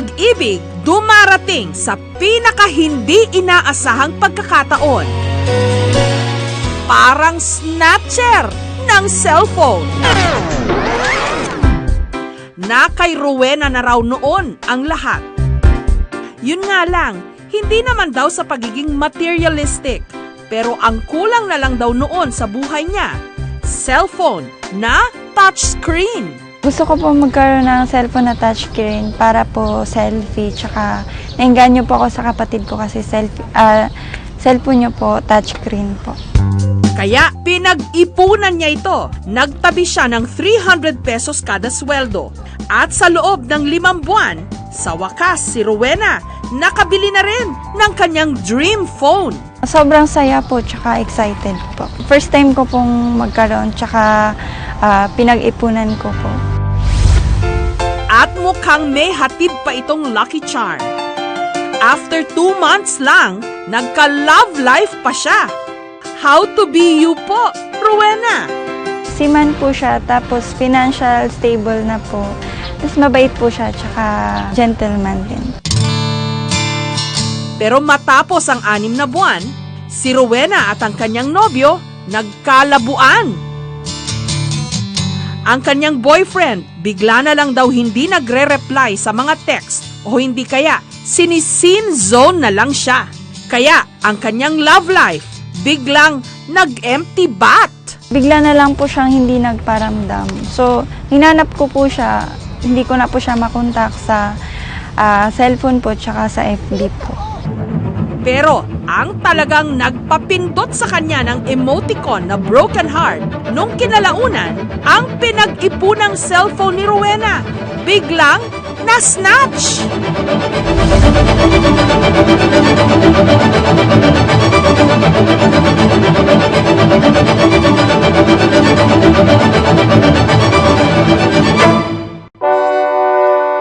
pag-ibig dumarating sa pinaka-hindi inaasahang pagkakataon. Parang snatcher ng cellphone. Na kay Rowena na raw noon ang lahat. Yun nga lang, hindi naman daw sa pagiging materialistic, pero ang kulang na lang daw noon sa buhay niya, cellphone na touchscreen. Gusto ko po magkaroon ng cellphone na touchscreen para po selfie, tsaka nainganyo po ako sa kapatid ko kasi cellphone niya po touchscreen po. Kaya pinag-ipunan niya ito. Nagtabi siya ng 300 pesos kada sweldo. At sa loob ng 5 buwan, sa wakas si Rowena nakabili na rin ng kanyang dream phone. Sobrang saya po, tsaka excited po. First time ko pong magkaroon, tsaka pinag-ipunan ko po. At mukhang may hatid pa itong lucky charm. After 2 months lang, nagka-love life pa siya. How to be you po, Rowena? Seaman po siya, tapos financial stable na po. Tapos mabait po siya, tsaka gentleman din. Pero matapos ang 6 na buwan, si Rowena at ang kanyang nobyo nagkalabuan. Ang kanyang boyfriend bigla na lang daw hindi nagre-reply sa mga text o hindi kaya sinisin zone na lang siya. Kaya ang kanyang love life biglang nag-empty bat. Bigla na lang po siyang hindi nagparamdam. So, hinanap ko po siya, hindi ko na po siya makontak sa cellphone po tsaka sa FB po. Pero ang talagang nagpapindot sa kanya ng emoticon na broken heart nung kinalaunan, ang pinag-ipunang cellphone ni Rowena biglang na-snatch.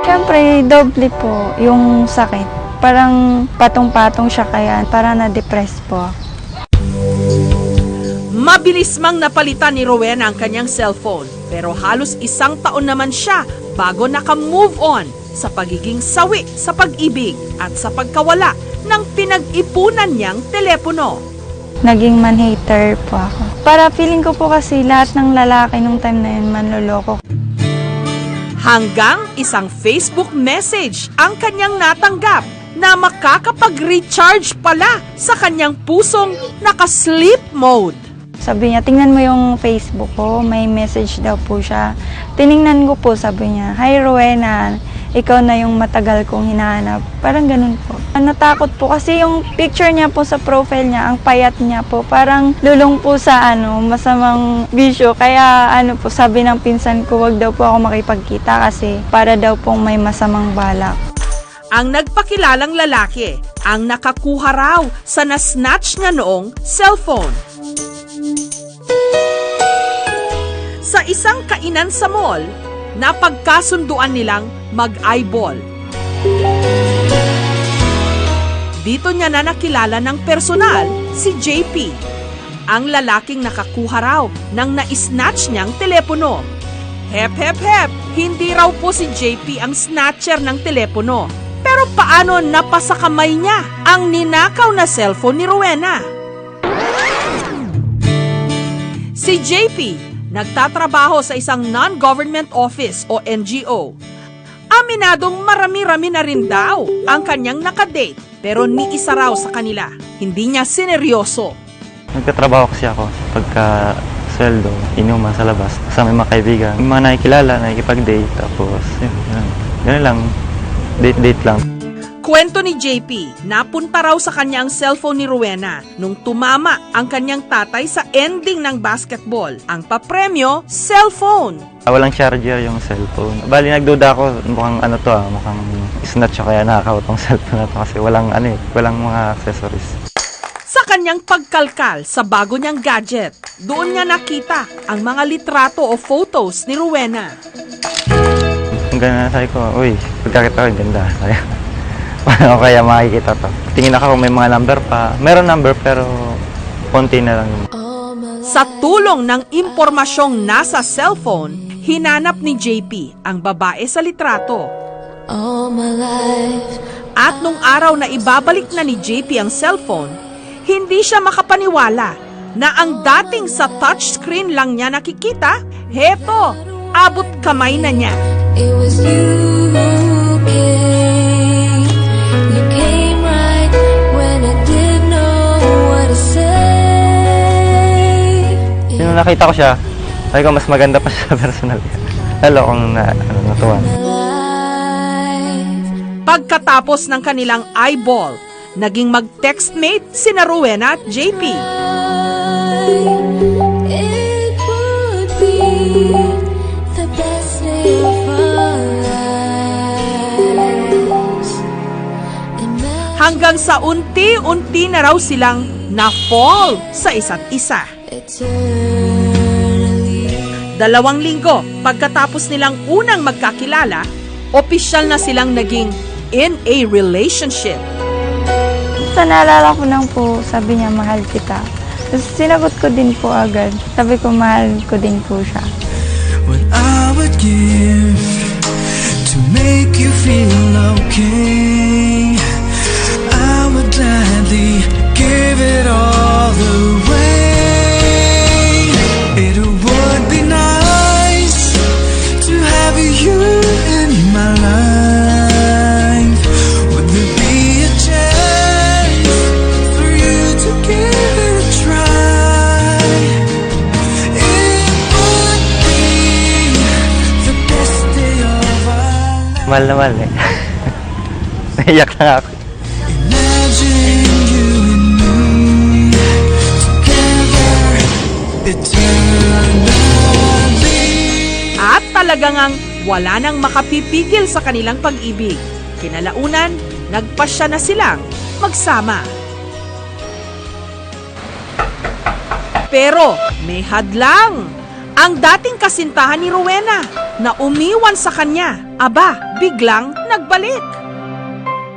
Siyempre, doble po yung sakit. Parang patong-patong siya kaya para na-depress po. Mabilis mang napalitan ni Rowena ang kanyang cellphone, pero halos 1 taon naman siya bago naka-move on sa pagiging sawi sa pag-ibig at sa pagkawala ng pinag-ipunan niyang telepono. Naging man-hater po ako. Para feeling ko po kasi lahat ng lalaki nung time na yun manloloko. Hanggang isang Facebook message ang kanyang natanggap na makakapag-recharge pala sa kanyang pusong naka-sleep mode. Sabi niya, tingnan mo yung Facebook ko, may message daw po siya. Tiningnan ko po, sabi niya, "Hi Rowena, ikaw na yung matagal kong hinahanap." Parang ganun po. Natakot po kasi yung picture niya po sa profile niya, ang payat niya po, parang lulong po sa masamang bisyo. Kaya po, sabi ng pinsan ko, wag daw po ako makipagkita kasi para daw pong may masamang balak. Ang nagpakilalang lalaki ang nakakuha raw sa na-snatch niya noong cellphone. Sa isang kainan sa mall, napagkasunduan nilang mag-eyeball. Dito niya na nakilala ng personal si JP, ang lalaking nakakuha raw ng na-snatch niyang telepono. Hep hep hep, hindi raw po si JP ang snatcher ng telepono. Pero paano napasa kamay niya ang ninakaw na cellphone ni Rowena? Si JP nagtatrabaho sa isang non-government office o NGO. Aminadong marami-rami na rin daw ang kanyang nakadate, pero ni isa raw sa kanila, hindi niya sineryoso. Nagtatrabaho kasi ako pagka sweldo, inuman sa labas. Kasama yung mga kaibigan, yung mga nakikilala, nakikipag-date, tapos yun, ganun lang. Date lang. Kwento ni JP, napunta raw sa kanya ang cellphone ni Rowena nung tumama ang kanyang tatay sa ending ng basketball. Ang papremyo, cellphone. Walang charger yung cellphone. Bali, nagduda ako, mukhang mukhang snatch siya kaya nakakaw tong cellphone na to kasi walang mga accessories. Sa kanyang pagkalkal sa bago niyang gadget, doon niya nakita ang mga litrato o photos ni Rowena. Ang ganda, sabi ko, uy, pagkakita ko, ganda. Paano kaya makikita to? Tingin ako kung may mga number pa. Meron number pero konti na lang. Sa tulong ng impormasyong nasa cellphone, hinanap ni JP ang babae sa litrato. all my life. At nung araw na ibabalik na ni JP ang cellphone, hindi siya makapaniwala na ang dating sa touchscreen lang niya nakikita, heto, abot kamay na niya. It was you who came. You came right when I didn't know what to say. Nung nakita ko siya, sabi ko mas maganda pa siya sa personal. Lalo akong natuwa. Pagkatapos ng kanilang eyeball, naging mag-textmate sina Rowena at JP. It would be the best day of our lives. Hanggang sa unti-unti na raw silang na-fall sa isa't isa. Eternally. 2 linggo pagkatapos nilang unang magkakilala, opisyal na silang naging in a relationship. Sa naalala ko lang po, sabi niya, mahal kita. Tapos sinagot ko din po agad. Sabi ko, mahal ko din po siya. What I would give to make you feel okay, I would gladly give it all away. It would be nice to have you in my life. Would there be a chance for you to give it a try? It would be the best day of our life. Mahal na mahal eh. Naiyak na ako. Imagine you and me together eternally. At talaga ngang wala nang makapipigil sa kanilang pag-ibig. Kinalaunan, nagpasya na silang magsama. Pero may hadlang. Ang dating kasintahan ni Rowena na umiwan sa kanya, aba, biglang nagbalik.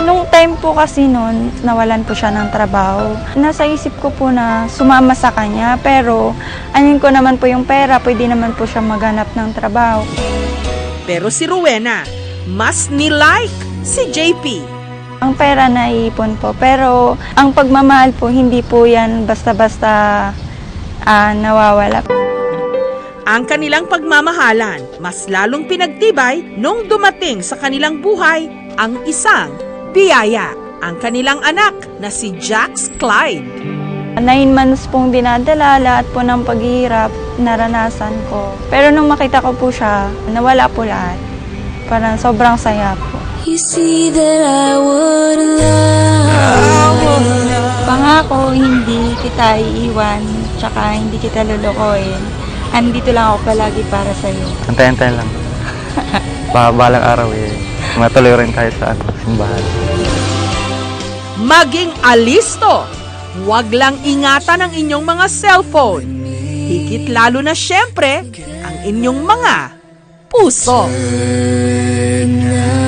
Nung time po kasi noon, nawalan po siya ng trabaho. Nasa isip ko po na sumama sa kanya, pero anin ko naman po yung pera, pwede naman po siya maghanap ng trabaho. Pero si Rowena, mas nilike si JP. Ang pera na iipon po, pero ang pagmamahal po, hindi po yan basta-basta nawawala. Ang kanilang pagmamahalan mas lalong pinagtibay nung dumating sa kanilang buhay ang isang biyaya, ang kanilang anak na si Jax Clyde. 9 months pong dinadala, lahat po ng paghihirap, naranasan ko. Pero nung makita ko po siya, nawala po lahat. Parang sobrang saya po. You see that I would love. Pangako, hindi kita iiwan, tsaka hindi kita lulukoyin. Andito lang ako palagi para sa'yo. Antayin-antayin lang. Baka balang araw eh. Matuloy rin tayo sa simbahan. Maging alisto! Huwag lang ingatan ang inyong mga cellphone. Higit lalo na syempre ang inyong mga puso. Now